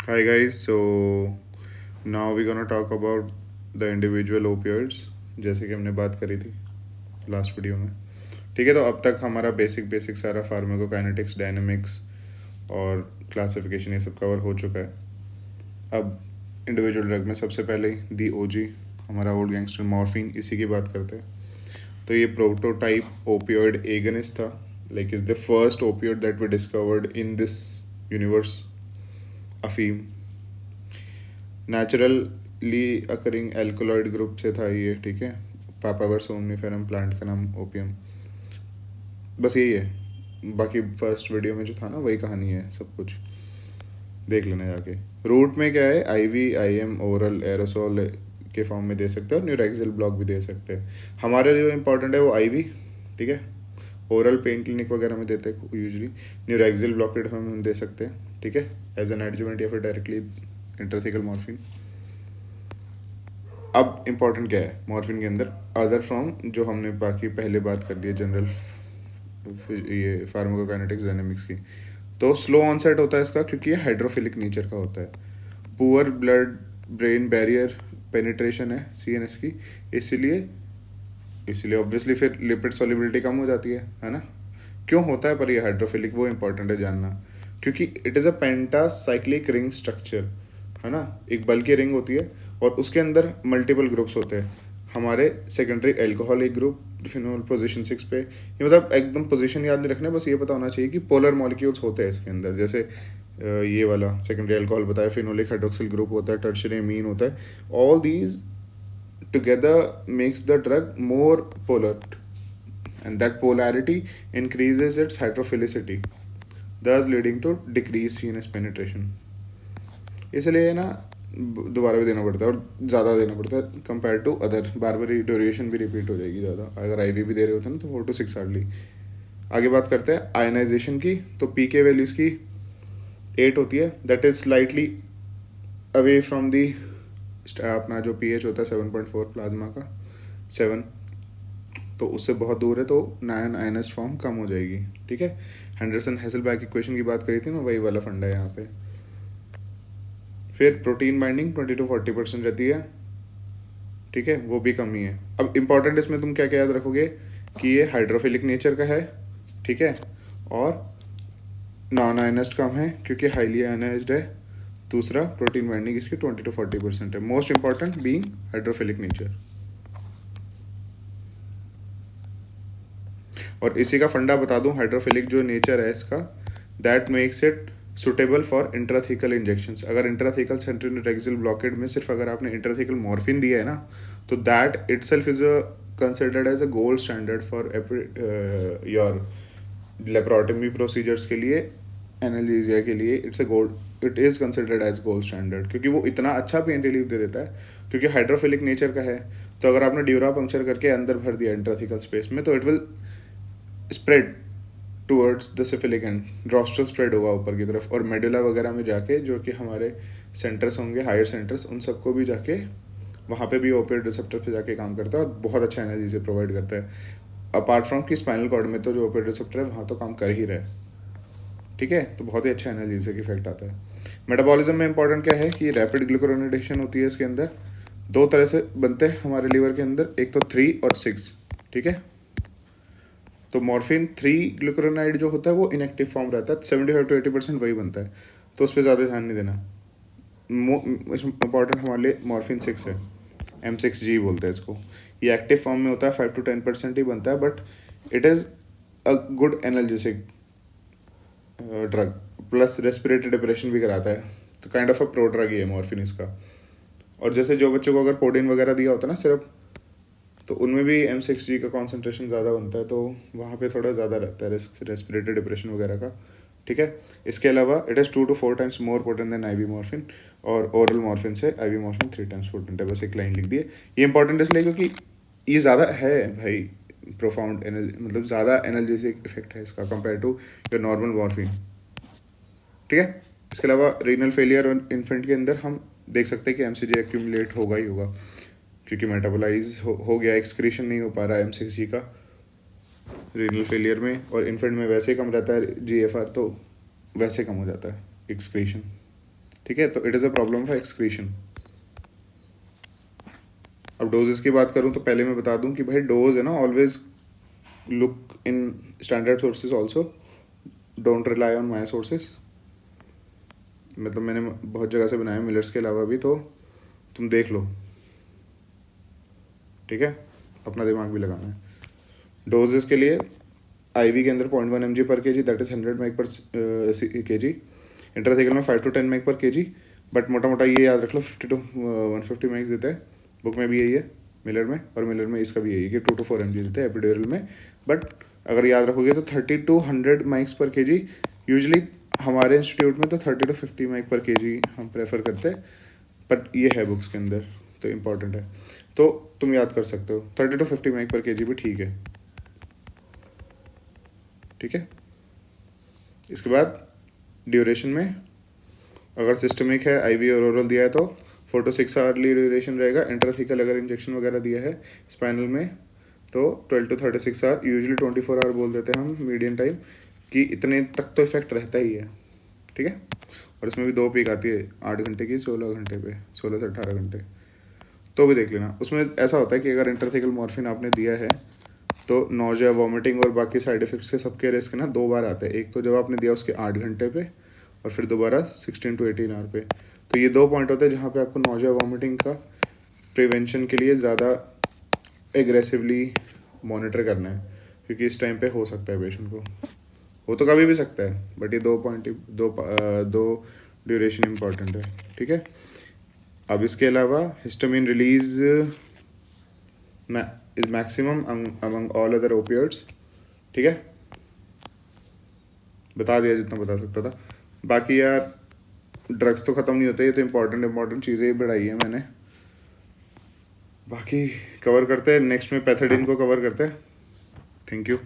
Hi guys, so now we're gonna talk about the individual opioids जैसे कि हमने बात करी थी लास्ट वीडियो में। ठीक है, तो अब तक हमारा बेसिक बेसिक सारा फार्माकोकाइनेटिक्स, डायनेमिक्स और क्लासिफिकेशन ये सब कवर हो चुका है। अब इंडिविजुअल ड्रग में सबसे पहले दी ओजी हमारा ओल्ड गैंगस्टर मॉर्फिन, इसी की बात करते हैं। तो ये प्रोटोटाइप ओपियोइड एगनिस्ट था, like is the first opioid that we discovered in this universe, अफीम। नेचुरली अकरिंग एल्कोलॉइड ग्रुप से था ये, ठीक है। पापावर सोमनीफेरम प्लांट का नाम ओपियम, बस यही है। बाकी फर्स्ट वीडियो में जो था ना वही कहानी है, सब कुछ देख लेना जाके। रूट में क्या है, आईवी, आईएम, ओरल, एरोसोल के फॉर्म में दे सकते हैं और न्यूरैक्सिल ब्लॉक भी दे सकते हैं। हमारे लिए इंपॉर्टेंट है वो आईवी, ठीक है। ओरल पेन क्लिनिक वगैरह में देते हैं यूजली। न्यूरैक्सिल ब्लॉकेड हम दे सकते हैं, ठीक है, एज एन एडजुवेंट या फिर डायरेक्टली इंट्राथेकल मॉर्फिन। अब इम्पॉर्टेंट क्या है मॉर्फिन के अंदर, अदर फ्रॉम जो हमने बाकी पहले बात कर ली है जनरल ये फार्माकोकाइनेटिक्स डायनेमिक्स की। तो स्लो ऑनसेट होता है इसका क्योंकि ये हाइड्रोफिलिक नेचर का होता है। Poor blood brain barrier penetration है सीएनएस की, इसीलिए इसीलिए ऑब्वियसली फिर लिपिड सॉल्युबिलिटी कम हो जाती है ना। क्यों होता है पर ये हाइड्रोफिलिक, वो इंपॉर्टेंट है जानना, क्योंकि it is a pentacyclic ring structure, है ना। एक बल की रिंग होती है और उसके अंदर मल्टीपल ग्रुप्स होते हैं। हमारे सेकेंडरी अल्कोहल एक ग्रुप, फिनोल पोजीशन 6 पे। ये मतलब एकदम पोजीशन याद नहीं रखना, बस ये पता होना चाहिए कि पोलर मॉलिक्यूल्स होते हैं इसके अंदर। जैसे ये वाला सेकेंडरी अल्कोहल बताया, फिनोलिक हाइड्रोक्सिल ग्रुप होता है, टर्शियरी अमीन होता है। All these together makes the drug more polar, and that polarity increases its hydrophilicity, thus leading to decreased CNS penetration. इसलिए ना दोबारा भी देना पड़ता है और ज़्यादा देना पड़ता है कंपेयर टू अदर। बार बार ड्यूरेशन भी रिपीट हो जाएगी ज़्यादा, अगर आईवी भी दे रहे होते हैं ना तो 4 to 6 हार्डली। आगे बात करते हैं आयनाइजेशन की। तो पी के वैल्यूज़ की 8 होती है, that is slightly away from the अपना जो पी एच होता है 7.4 प्लाज्मा का 7, तो उससे बहुत दूर है, तो नायन आयनस फॉर्म कम हो जाएगी, ठीक है। हेंडरसन हेसलबैक इक्वेशन की बात करी थी ना, वही वाला फंडा है यहाँ पे। फिर प्रोटीन बाइंडिंग 20 to 40% रहती है, ठीक है, वो भी कम ही है। अब इंपॉर्टेंट इसमें तुम क्या क्या याद रखोगे कि ये हाइड्रोफिलिक नेचर का है, ठीक है, और नॉन आयनस्ड कम है क्योंकि हाईली आयनाइज्ड है। दूसरा प्रोटीन बाइंडिंग इसकी 20 to 40% है, most important being hydrophilic nature. और इसी का फंडा बता दूं, हाइड्रोफिलिक जो नेचर है इसका, that makes it suitable for intrathecal injections. अगर इंट्राथीकल सेंट्रल न्यूरैक्सिल ब्लॉकेड में सिर्फ अगर आपने इंट्राथीकल मॉर्फिन दिया है ना, तो that itself is a considered as a gold standard for your laparotomy procedures के लिए, एनाल्जेसिया के लिए। It's a gold, it is considered as gold standard, क्योंकि वो इतना अच्छा पेन रिलीफ दे देता है क्योंकि हाइड्रोफिलिक नेचर का है। तो अगर आपने ड्यूरा पंक्चर करके अंदर भर दिया इंट्राथीकल स्पेस में, तो it will spread towards the cephalic and rostral spread होगा ऊपर की तरफ, और मेडुला वगैरह में जाके जो कि हमारे सेंटर्स होंगे, हायर सेंटर्स, उन सबको भी जाके वहाँ पे भी ओपियोइड रिसेप्टर पे जाके काम करता है और बहुत अच्छा एनाल्जेसिया प्रोवाइड करता है। अपार्ट फ्रॉम कि स्पाइनल कॉर्ड में तो जो ओपियोइड रिसेप्टर है वहाँ तो काम कर ही रहा है, ठीक है। तो बहुत ही अच्छा एनाल्जेसिया की इफेक्ट आता है। मेटाबॉलिज्म में इंपॉर्टेंट क्या है कि रैपिड ग्लूकोरोनेडेशन होती है इसके अंदर। दो तरह से बनते हैं हमारे लीवर के अंदर, एक तो 3 और 6, ठीक है। तो मॉर्फिन 3 ग्लूकुरोनाइड जो होता है वो इनएक्टिव फॉर्म रहता है, 75 to 80% वही बनता है, तो उस पर ज़्यादा ध्यान नहीं देना। इम्पॉर्टेंट हमारे लिए मॉर्फिन 6 है, M6G बोलते हैं इसको। ये एक्टिव फॉर्म में होता है, 5 to 10% ही बनता है, but it is a good analgesic drug, plus respiratory depression भी कराता है, तो kind of a prodrug ही है मॉर्फिन इसका। और जैसे जो बच्चों को अगर कोडेन वगैरह दिया होता है ना सिर्फ, तो उनमें भी M6G का कॉन्सेंट्रेशन ज़्यादा बनता है, तो वहाँ पे थोड़ा ज़्यादा रहता है रिस्क रेस्पिरेटरी डिप्रेशन वगैरह का, ठीक है। इसके अलावा it is 2 to 4 times more potent than IV morphine, और ओरल मॉर्फिन से आईवी मॉर्फिन 3 times पोटेंट है। बस एक लाइन लिख दी है। ये इंपॉर्टेंट इसलिए क्योंकि ये ज़्यादा है भाई, प्रोफाउंड मतलब ज़्यादा एनाल्जेसिक इफेक्ट है इसका compare to your normal morphine, ठीक है। इसके अलावा रीनल फेलियर और इन्फेंट के अंदर हम देख सकते हैं कि MCG एक्यूमुलेट होगा ही होगा, क्योंकि मेटाबोलाइज हो गया, एक्सक्रीशन नहीं हो पा रहा है M6G का रीनल फेलियर में, और इन्फेंट में वैसे कम रहता है GFR, तो वैसे कम हो जाता है एक्सक्रीशन, ठीक है, तो it is a problem of excretion. अब डोजेस की बात करूँ तो पहले मैं बता दूं कि भाई डोज है ना, always look in standard sources also, don't rely on my sources. मतलब मैंने बहुत जगह से बनाया मिलर्स के अलावा भी, तो तुम देख लो, ठीक है, अपना दिमाग भी लगाना है। डोजेस के लिए आईवी के अंदर 0.1 mg पर के जी, दैट इज 100 मैग पर के जी। इंट्राथेकल में 5 to 10 मैग पर के जी। बट मोटा मोटा ये याद रख लो 50 to 150 मैग्स देते हैं, बुक में भी यही है, मिलर में, और मिलर में इसका भी यही है कि 2 to 4 mg देते हैं एपिड्यूरल में। बट अगर याद रखोगे तो 30 to 100 मैग्स पर के जी यूजली हमारे इंस्टीट्यूट में तो 30 to 50 मैग पर के जी हम प्रेफर करते हैं, बट ये है बुक्स के अंदर तो इम्पॉर्टेंट है, तो तुम याद कर सकते हो 30 to 50 मैग पर के जी भी ठीक है। ठीक है, इसके बाद ड्यूरेशन में अगर सिस्टमिक है, आईवी और ओरल दिया है तो 4 to 6 आवर्ली ड्यूरेशन रहेगा। इंट्राथिकल अगर इंजेक्शन वगैरह दिया है स्पाइनल में तो 12 to 36 आवर, यूजली 24 आवर बोल देते हैं हम मीडियम टाइम, कि इतने तक तो इफेक्ट रहता ही है। ठीक है, और इसमें भी 2 पीक आती है, 8 घंटे की, 16 घंटे पे, 16 से 18 घंटे, तो भी देख लेना। उसमें ऐसा होता है कि अगर इंट्राथिकल मॉर्फिन आपने दिया है तो नोजिया, वॉमिटिंग और बाकी साइड इफेक्ट्स के सबके रिस्क ना 2 बार आते हैं। एक तो जब आपने दिया उसके 8 घंटे पे, और फिर दोबारा 16 to 18 आवर पे। तो ये 2 पॉइंट होते हैं जहाँ पे आपको नोजिया वॉमिटिंग का प्रिवेंशन के लिए ज़्यादा एग्रेसिवली मॉनिटर करना है, क्योंकि इस टाइम पे हो सकता है पेशेंट को, हो तो कभी भी सकता है, बट ये 2 पॉइंट, दो ड्यूरेशन इंपॉर्टेंट है। ठीक है, अब इसके अलावा histamine release is maximum among all other opioids. ठीक है, बता दिया जितना बता सकता था। बाकी यार ड्रग्स तो ख़त्म नहीं होते, ये तो इंपॉर्टेंट चीज़ें ही बढ़ाई है मैंने। बाकी कवर करते हैं नेक्स्ट में, पैथेडिन को कवर करते हैं। Thank you.